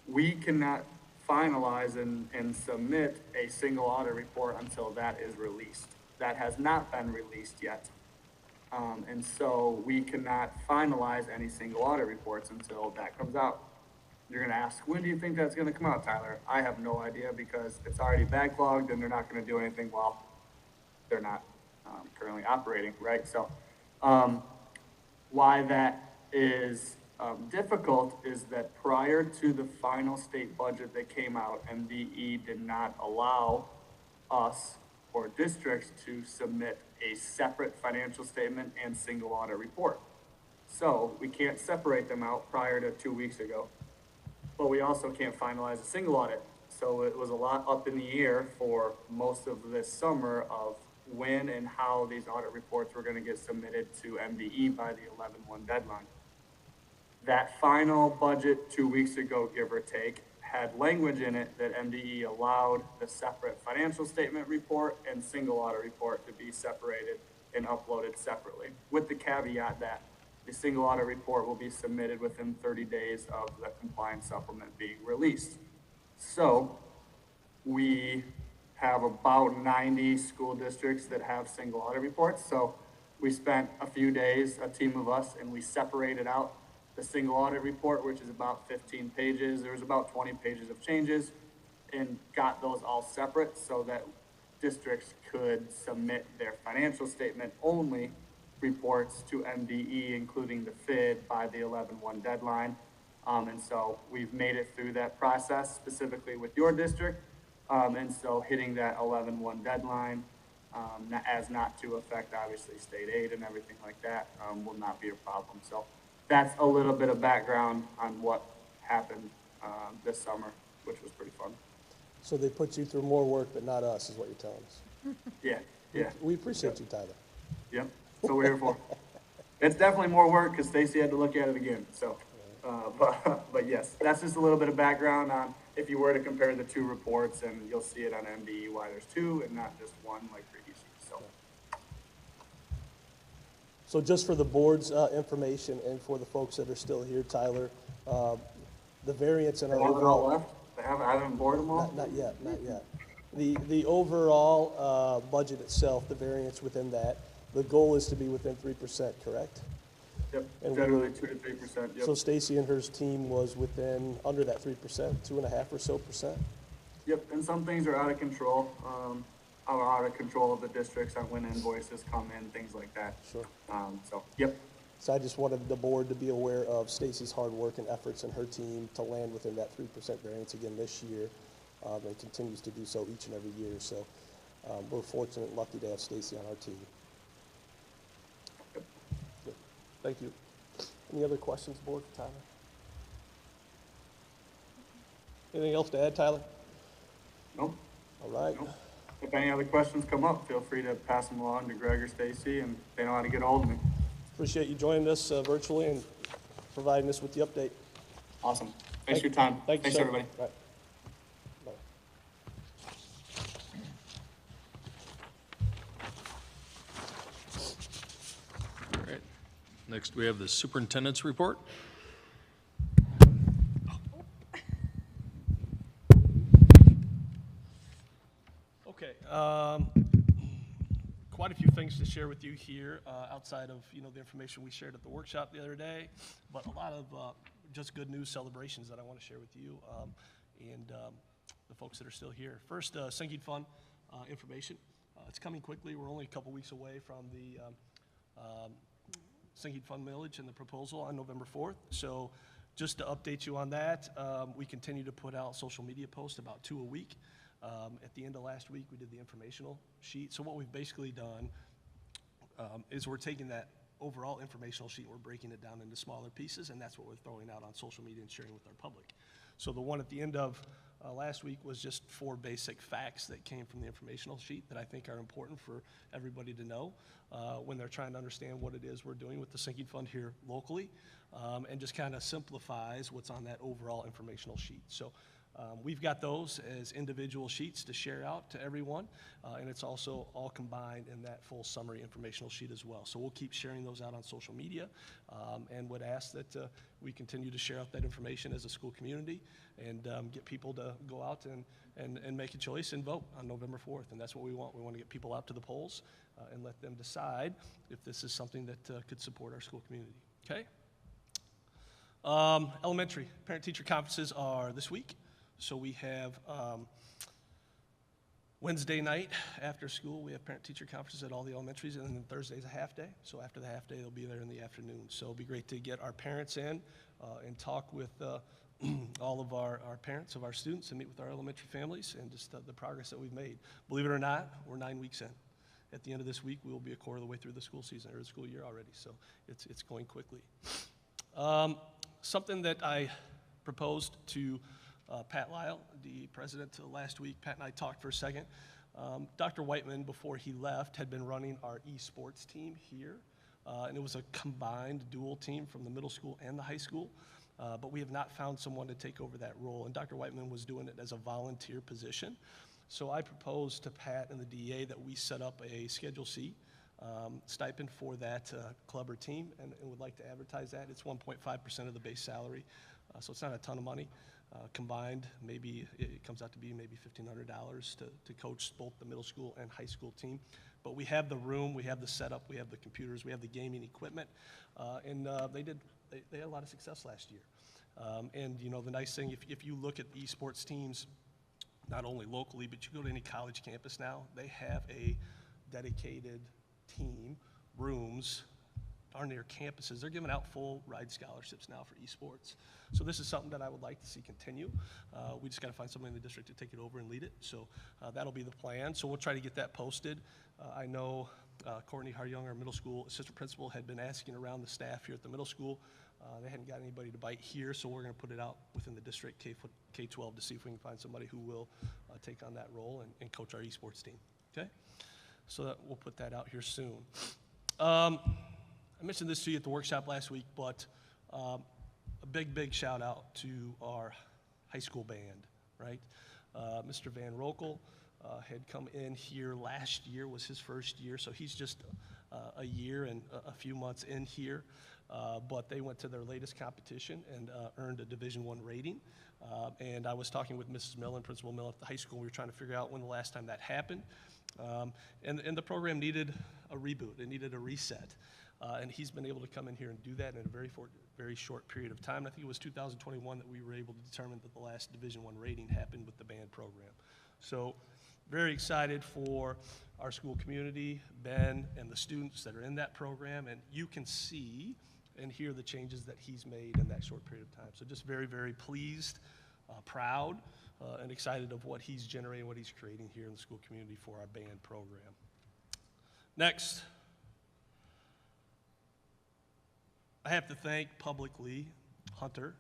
We cannot finalize and submit a single audit report until that is released. That has not been released yet. And so we cannot finalize any single audit reports until that comes out. You're gonna ask, when do you think that's gonna come out, Tyler? I have no idea because it's already backlogged and they're not gonna do anything while they're not currently operating, right? So why that is difficult is that prior to the final state budget that came out, MDE did not allow us or districts to submit a separate financial statement and single audit report. So we can't separate them out prior to 2 weeks ago, but we also can't finalize a single audit. So it was a lot up in the air for most of this summer of when and how these audit reports were gonna get submitted to MDE by the 11/1 deadline. That final budget 2 weeks ago, give or take, had language in it that MDE allowed the separate financial statement report and single audit report to be separated and uploaded separately, with the caveat that the single audit report will be submitted within 30 days of the compliance supplement being released. So we have about 90 school districts that have single audit reports. So we spent a few days, a team of us, and we separated out the single audit report, which is about 15 pages. There was about 20 pages of changes, and got those all separate so that districts could submit their financial statement only reports to MDE, including the FID, by the 11/1 deadline. And so we've made it through that process specifically with your district. And so hitting that 11/1 deadline, as not to affect obviously state aid and everything like that, will not be a problem. So that's a little bit of background on what happened this summer, which was pretty fun. So they put you through more work, but not us, is what you're telling us. Yeah, yeah. We appreciate you, Tyler. Yep, that's what we're here for. It's definitely more work because Stacy had to look at it again, so. But yes, that's just a little bit of background on if you were to compare the two reports, and you'll see it on MDE why there's two and not just one like previously, so. So just for the board's information and for the folks that are still here, Tyler, the variance in our overall. Left? I haven't bored them all? Not yet, not yet. The overall budget itself, the variance within that, the goal is to be within 3%, correct? Yep, And generally 2 to 3%, yep. So Stacy and her team was within, under that 3%, 2.5% or so. Yep, and some things are out of control, out of control of the districts on when invoices come in, things like that. Sure. So, yep. So I just wanted the board to be aware of Stacy's hard work and efforts and her team to land within that 3% variance again this year, and continues to do so each and every year. So we're fortunate and lucky to have Stacy on our team. Good. Thank you. Any other questions, board, for Tyler? Anything else to add, Tyler? Nope. All right. Nope. If any other questions come up, feel free to pass them along to Greg or Stacy, and they know how to get a hold of me. Appreciate you joining us virtually and providing us with the update. Awesome. Thanks for your time. Thank you, Thanks, sir. everybody. Right. Bye. All right. Next, we have the superintendent's report. Okay. Quite a few things to share with you here outside of the information we shared at the workshop the other day, but a lot of just good news celebrations that I want to share with you and the folks that are still here. First, Sinking Fund information. It's coming quickly. We're only a couple weeks away from the Sinking Fund millage and the proposal on November 4th. So just to update you on that, we continue to put out social media posts, about 2 a week. At the end of last week, we did the informational sheet. So what we've basically done is we're taking that overall informational sheet, we're breaking it down into smaller pieces, and that's what we're throwing out on social media and sharing with our public. So the one at the end of last week was just 4 basic facts that came from the informational sheet that I think are important for everybody to know when they're trying to understand what it is we're doing with the Sinking Fund here locally, and just kind of simplifies what's on that overall informational sheet. So we've got those as individual sheets to share out to everyone, and it's also all combined in that full summary informational sheet as well. So we'll keep sharing those out on social media, and would ask that we continue to share out that information as a school community and get people to go out and make a choice and vote on November 4th, and that's what we want. We want to get people out to the polls and let them decide if this is something that could support our school community. Okay? Elementary parent-teacher conferences are this week. So we have Wednesday night after school, we have parent-teacher conferences at all the elementaries, and then Thursday's a half day. So after the half day, they'll be there in the afternoon. So it'll be great to get our parents in and talk with all of our parents of our students and meet with our elementary families and just the progress that we've made. Believe it or not, we're 9 weeks in. At the end of this week, we will be a quarter of the way through the school season, or the school year already. So it's going quickly. Something that I proposed to Pat Lyle, the president, last week. Pat and I talked for a second. Dr. Whiteman, before he left, had been running our esports team here, and it was a combined dual team from the middle school and the high school, but we have not found someone to take over that role, and Dr. Whiteman was doing it as a volunteer position. So I proposed to Pat and the DA that we set up a Schedule C stipend for that club or team, and would like to advertise that. It's 1.5% of the base salary, so it's not a ton of money. Combined, maybe it comes out to be maybe $1,500 to coach both the middle school and high school team. But we have the room, we have the setup, we have the computers, we have the gaming equipment, and they had a lot of success last year. And the nice thing, if you look at the esports teams, not only locally, but you go to any college campus now, they have a dedicated team, rooms, darn near campuses. They're giving out full ride scholarships now for esports. So this is something that I would like to see continue. We just got to find somebody in the district to take it over and lead it. So that'll be the plan. So we'll try to get that posted. I know Courtney Haryoung, our middle school assistant principal, had been asking around the staff here at the middle school. They hadn't got anybody to bite here, so we're going to put it out within the district K-12 to see if we can find somebody who will take on that role and coach our esports team. Okay? So we'll put that out here soon. I mentioned this to you at the workshop last week, but a big shout out to our high school band, right? Mr. Van Rokel had come in here last year, was his first year, so he's just a year and a few months in here. But they went to their latest competition and earned a Division I rating. And I was talking with Mrs. Millen, Principal Millen at the high school. We were trying to figure out when the last time that happened. And the program needed a reboot. It needed a reset. And he's been able to come in here and do that in a very short period of time. I think it was 2021 that we were able to determine that the last Division I rating happened with the band program. So very excited for our school community, Ben, and the students that are in that program. And you can see and hear the changes that he's made in that short period of time. So just very pleased proud and excited of what he's generating, what he's creating here in the school community for our band program. Next, I have to thank publicly Hunter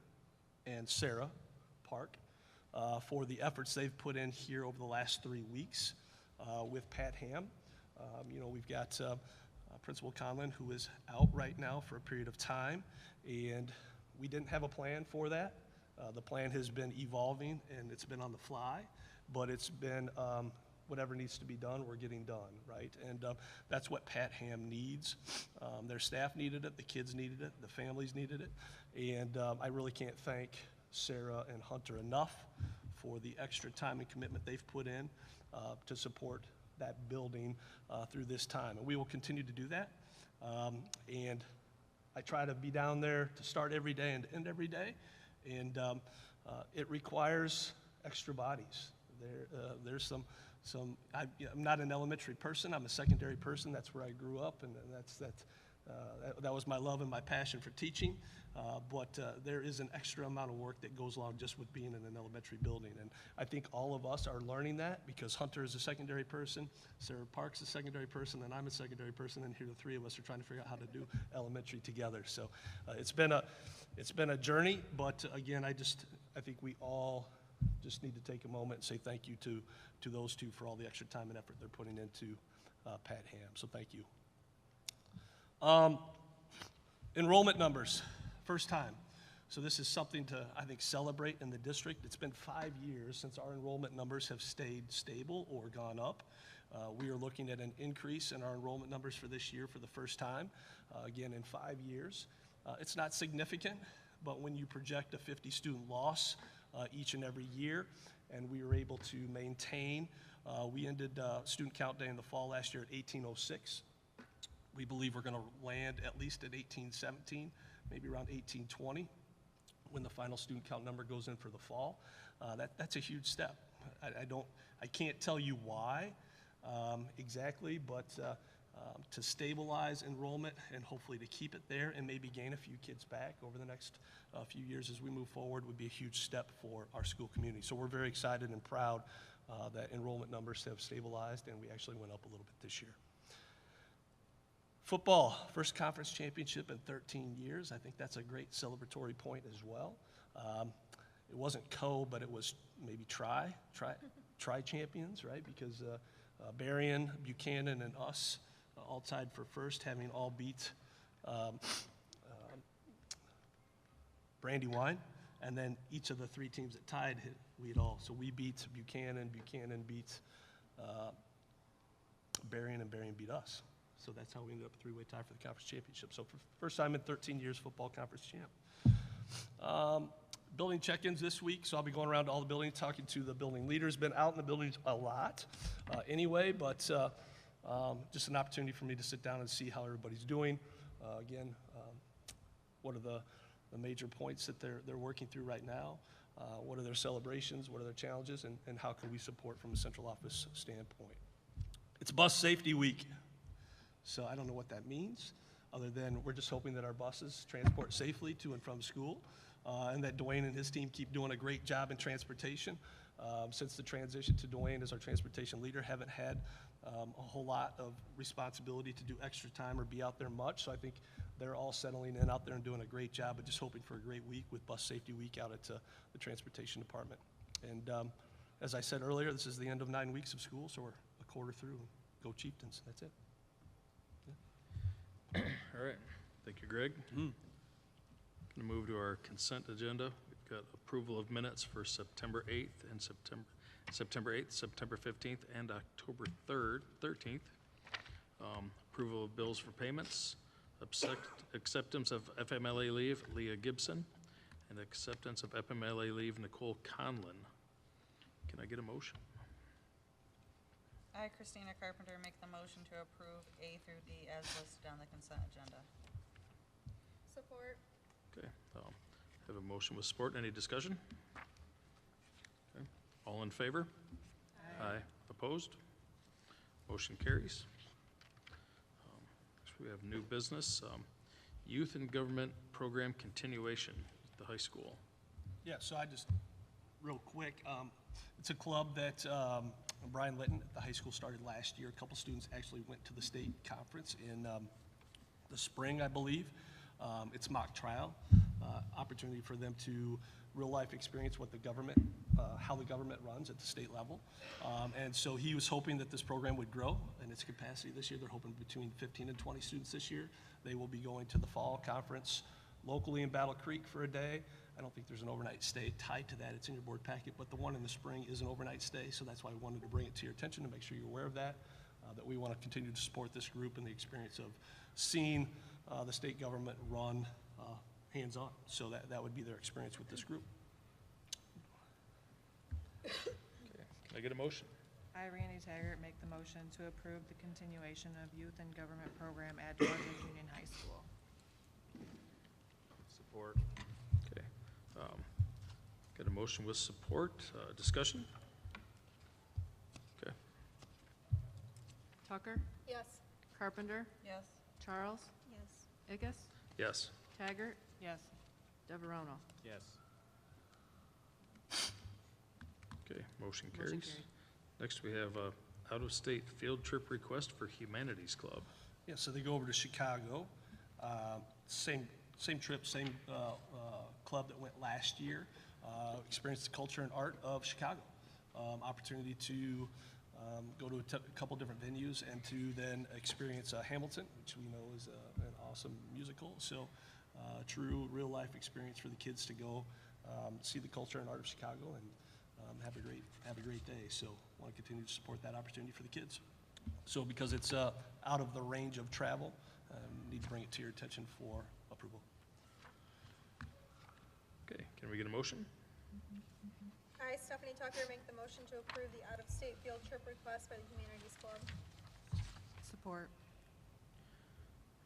and Sarah Park for the efforts they've put in here over the last 3 weeks with Pat Ham. We've got Principal Conlon, who is out right now for a period of time, and we didn't have a plan for that. The plan has been evolving, and it's been on the fly, but it's been whatever needs to be done, we're getting done, right? And that's what Pat Ham needs. Their staff needed it, the kids needed it, the families needed it, and I really can't thank Sarah and Hunter enough for the extra time and commitment they've put in to support that building through this time. And we will continue to do that. And I try to be down there to start every day and end every day. And it requires extra bodies. There's some I'm not an elementary person. I'm a secondary person. That's where I grew up, and that was my love and my passion for teaching. But there is an extra amount of work that goes along just with being in an elementary building. And I think all of us are learning that because Hunter is a secondary person, Sarah Park's a secondary person, and I'm a secondary person, and here the three of us are trying to figure out how to do elementary together. So it's been a journey, but again, I think we all just need to take a moment and say thank you to those two for all the extra time and effort they're putting into Pat Ham. So thank you. Enrollment numbers. First time. So this is something to, I think, celebrate in the district. It's been 5 years since our enrollment numbers have stayed stable or gone up. We are looking at an increase in our enrollment numbers for this year for the first time, again, in 5 years. It's not significant, but when you project a 50 student loss each and every year, and we were able to maintain, we ended student count day in the fall last year at 1806. We believe we're going to land at least at 1817, maybe around 1820 when the final student count number goes in for the fall. That's a huge step. I can't tell you why exactly, but to stabilize enrollment and hopefully to keep it there and maybe gain a few kids back over the next few years as we move forward would be a huge step for our school community. So we're very excited and proud that enrollment numbers have stabilized, and we actually went up a little bit this year. Football, first conference championship in 13 years. I think that's a great celebratory point as well. It wasn't but it was maybe tri champions, right? Because Berrien, Buchanan, and us all tied for first, having all beat Brandywine. And then each of the three teams that tied, we had all. So we beat Buchanan, Buchanan beat Berrien, and Berrien beat us. So that's how we ended up a three-way tie for the conference championship. So for the first time in 13 years, football conference champ. Building check-ins this week, so I'll be going around to all the buildings, talking to the building leaders. Been out in the buildings a lot anyway, but just an opportunity for me to sit down and see how everybody's doing. Again, what are the major points that they're working through right now? What are their celebrations? What are their challenges? And how can we support from a central office standpoint? It's Bus Safety Week. So I don't know what that means, other than we're just hoping that our buses transport safely to and from school, and that Dwayne and his team keep doing a great job in transportation. Since the transition to Dwayne as our transportation leader, haven't had a whole lot of responsibility to do extra time or be out there much. So I think they're all settling in out there and doing a great job, but just hoping for a great week with Bus Safety Week out at the transportation department. And as I said earlier, this is the end of 9 weeks of school, so we're a quarter through. Go Chieftains, that's it. All right. Thank you, Greg. Going to move to our consent agenda. We've got approval of minutes for September 8th and September 8th, September 15th, and October 13th. Approval of bills for payments, acceptance of FMLA leave, Leah Gibson, and acceptance of FMLA leave, Nicole Conlon. Can I get a motion? I, Christina Carpenter, make the motion to approve A through D as listed on the consent agenda. Support. Okay, have a motion with support. Any discussion? Okay. All in favor? Aye. Opposed? Motion carries. Next we have new business, Youth and Government Program Continuation at the high school. Yeah, so I just real quick. It's a club that Brian Litton at the high school started last year. A couple students actually went to the state conference in the spring, I believe. It's mock trial, opportunity for them to real life experience what the government, how the government runs at the state level. And so he was hoping that this program would grow in its capacity this year. They're hoping between 15 and 20 students this year. They will be going to the fall conference locally in Battle Creek for a day. I don't think there's an overnight stay tied to that. It's in your board packet, but the one in the spring is an overnight stay, so that's why I wanted to bring it to your attention to make sure you're aware of that, that we want to continue to support this group and the experience of seeing the state government run hands-on. So that would be their experience with this group. Okay. Can I get a motion? I, Randy Taggart, make the motion to approve the continuation of youth and government program at Georgia Union High School. Support. Okay. Got a motion with support. Discussion? Okay. Tucker? Yes. Carpenter? Yes. Charles? Yes. Ickes? Yes. Taggart? Yes. Devereaux? Yes. Okay, motion Motion carries. carried. Next, we have out-of-state field trip request for Humanities Club. Yeah, so they go over to Chicago. Same trip, same club that went last year. Experience the culture and art of Chicago. Opportunity to go to a couple different venues and to then experience Hamilton, which we know is an awesome musical. So true real-life experience for the kids to go see the culture and art of Chicago and have a great day. So want to continue to support that opportunity for the kids. So because it's out of the range of travel, need to bring it to your attention for approval. Okay, can we get a motion? I, Stephanie Tucker, make the motion to approve the out-of-state field trip request by the Humanities Club. Support.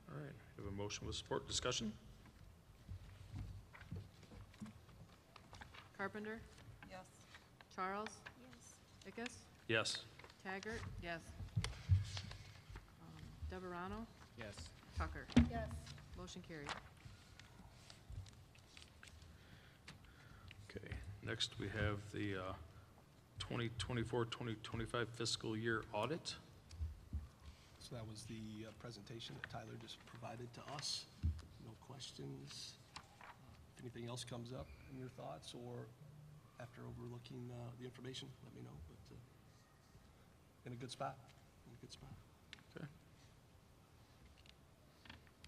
All right, we have a motion with support. Discussion? Carpenter? Yes. Charles? Yes. Ickes? Yes. Taggart? Yes. Devereaux? Yes. Tucker? Yes. Motion carried. Okay, next we have the 2024-2025 fiscal year audit. So that was the presentation that Tyler just provided to us. No questions. If anything else comes up in your thoughts or after overlooking the information, let me know. But in a good spot. Okay.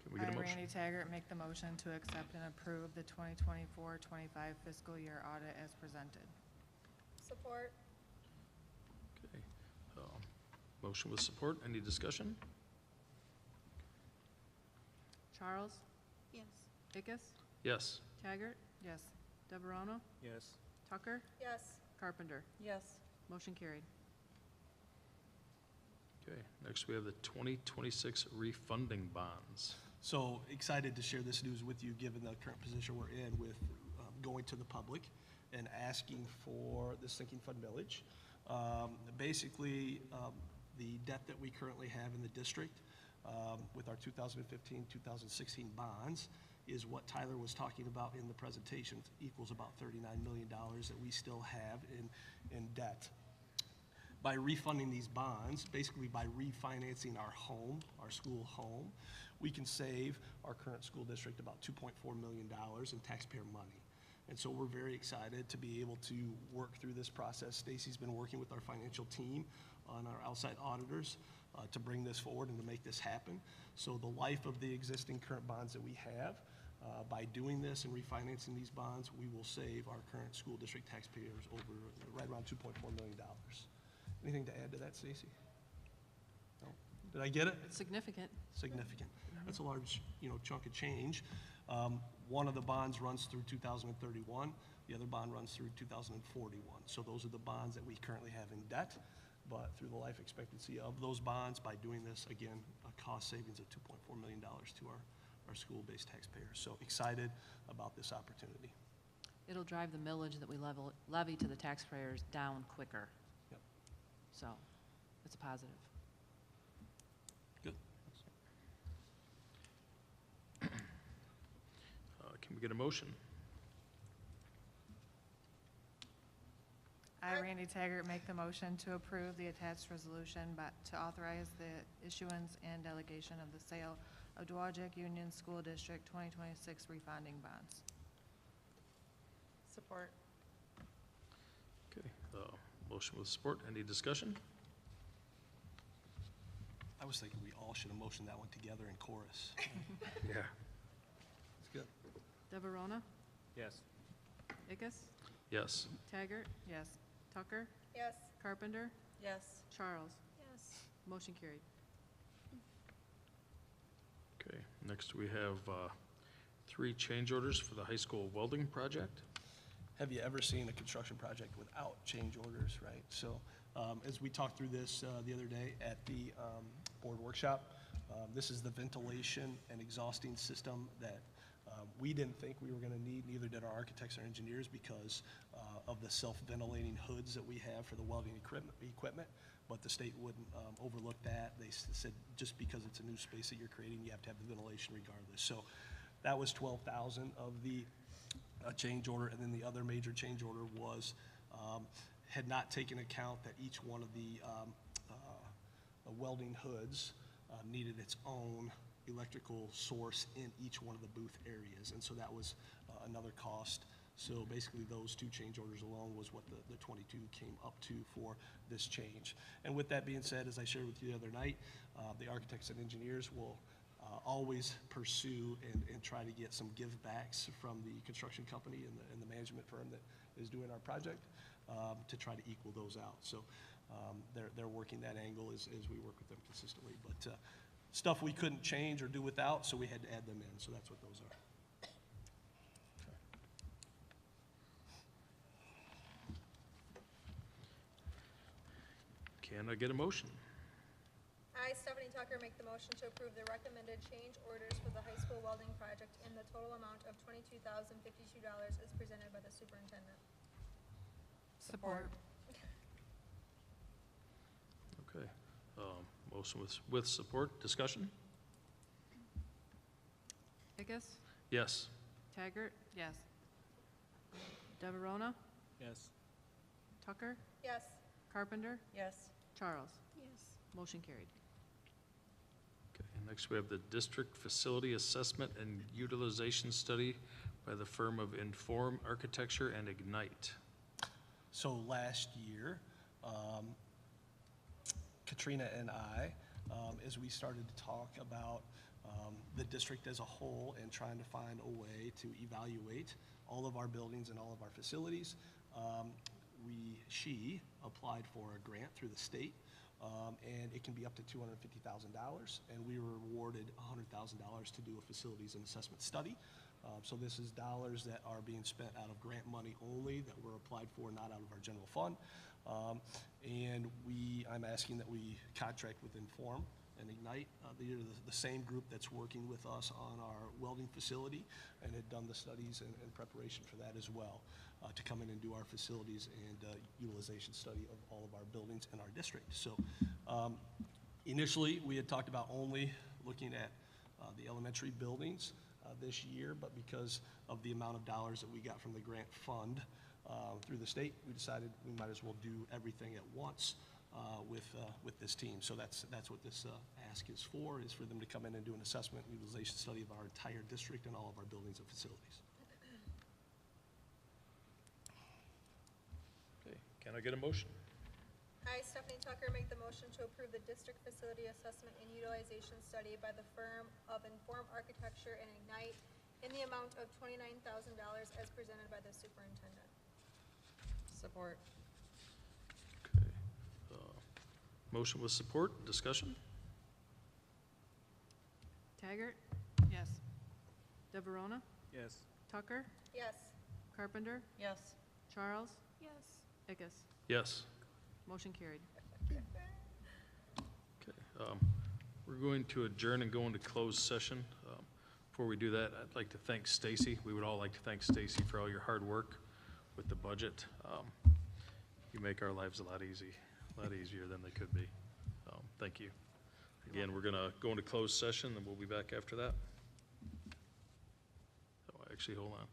Can we get a I, motion? Randy Taggart, make the motion to accept and approve the 2024-25 fiscal year audit as presented. Support. Okay. Motion with support. Any discussion? Charles? Yes. Ickes? Yes. Taggart? Yes. Devereaux? Yes. Tucker? Yes. Carpenter? Yes. Motion carried. Okay, next we have the 2026 refunding bonds. So excited to share this news with you, given the current position we're in with going to the public and asking for the sinking fund millage. Basically, the debt that we currently have in the district with our 2015-2016 bonds is what Tyler was talking about in the presentation. It equals about $39 million that we still have in debt. By refunding these bonds, basically by refinancing our home, our school home, we can save our current school district about $2.4 million in taxpayer money. And so we're very excited to be able to work through this process. Stacy's been working with our financial team on our outside auditors to bring this forward and to make this happen. So the life of the existing current bonds that we have, by doing this and refinancing these bonds, we will save our current school district taxpayers over right around $2.4 million. Anything to add to that, Stacy? No? Did I get it? It's significant. Significant. That's a large, chunk of change. One of the bonds runs through 2031. The other bond runs through 2041. So those are the bonds that we currently have in debt. But through the life expectancy of those bonds, by doing this, again, a cost savings of $2.4 million to our school-based taxpayers. So excited about this opportunity. It'll drive the millage that we levy to the taxpayers down quicker. Yep. So it's a positive. Good. Can we get a motion? I, Randy Taggart, make the motion to approve the attached resolution, but to authorize the issuance and delegation of the sale of Dowagiac Union School District 2026 refunding bonds. Support. Okay, motion with support. Any discussion? I was thinking we all should have motioned that one together in chorus. Yeah. It's good. DeVerona, Yes. Ickes, Yes. Taggart, yes. Tucker, Yes. Carpenter, Yes. Charles. Yes. Motion carried. Okay, next we have 3 change orders for the high school welding project. Have you ever seen a construction project without change orders, right? So as we talked through this the other day at the board workshop, this is the ventilation and exhausting system that we didn't think we were going to need, neither did our architects or engineers, because of the self-ventilating hoods that we have for the welding equipment. But the state wouldn't overlook that. They said just because it's a new space that you're creating, you have to have the ventilation regardless. So that was 12,000 of the change order, and then the other major change order was had not taken account that each one of the welding hoods needed its own electrical source in each one of the booth areas, and so that was another cost. So basically, those 2 change orders alone was what the 22 came up to for this change. And with that being said, as I shared with you the other night, the architects and engineers will always pursue and try to get some give backs from the construction company and the management firm that is doing our project to try to equal those out. So they're working that angle as we work with them consistently. But stuff we couldn't change or do without, so we had to add them in. So that's what those are. Can I get a motion? I, Stephanie Tucker, make the motion to approve the recommended change orders for the high school welding project in the total amount of $22,052 as presented by the superintendent. Support. Okay, motion with support. Discussion? Ickes, Yes. Taggart, yes. DeVerona, Yes. Tucker, Yes. Carpenter, Yes. Charles. Yes. Motion carried. Okay, next we have the district facility assessment and utilization study by the firm of Inform Architecture and Ignite. So last year, Katrina and I, as we started to talk about the district as a whole and trying to find a way to evaluate all of our buildings and all of our facilities, she applied for a grant through the state, and it can be up to $250,000, and we were awarded $100,000 to do a facilities and assessment study. So this is dollars that are being spent out of grant money only that were applied for, not out of our general fund. And I'm asking that we contract with Inform and Ignite. They're the same group that's working with us on our welding facility and had done the studies and preparation for that as well, to come in and do our facilities and utilization study of all of our buildings in our district. So initially, we had talked about only looking at the elementary buildings this year, but because of the amount of dollars that we got from the grant fund through the state, we decided we might as well do everything at once with this team. So that's what this ask is for them to come in and do an assessment and utilization study of our entire district and all of our buildings and facilities. Okay, can I get a motion? I, Stephanie Tucker, make the motion to approve the district facility assessment and utilization study by the firm of Inform Architecture and Ignite in the amount of $29,000 as presented by the superintendent. Support. Okay, motion with support. Discussion? Taggart, yes. DeVerona, Yes. Tucker, Yes. Carpenter, Yes. Charles, Yes. Ickes. Yes. Motion carried. Okay, we're going to adjourn and go into closed session. Before we do that, I'd like to thank Stacy. We would all like to thank Stacy for all your hard work with the budget. You make our lives a lot easier than they could be. Thank you. Again, we're gonna go into closed session, and we'll be back after that. Oh, actually, hold on.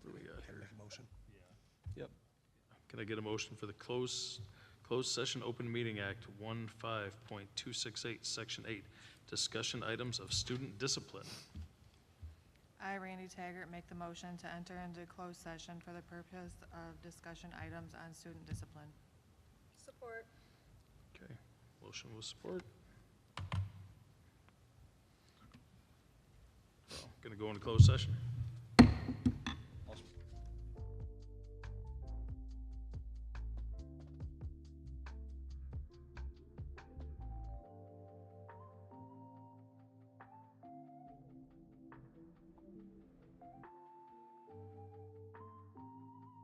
What do we got here? Make a motion. Yep. Can I get a motion for the closed session Open Meeting Act 15.268, Section 8, discussion items of student discipline? I, Randy Taggart, make the motion to enter into closed session for the purpose of discussion items on student discipline. Support. Okay, motion with support. Well, gonna go into closed session.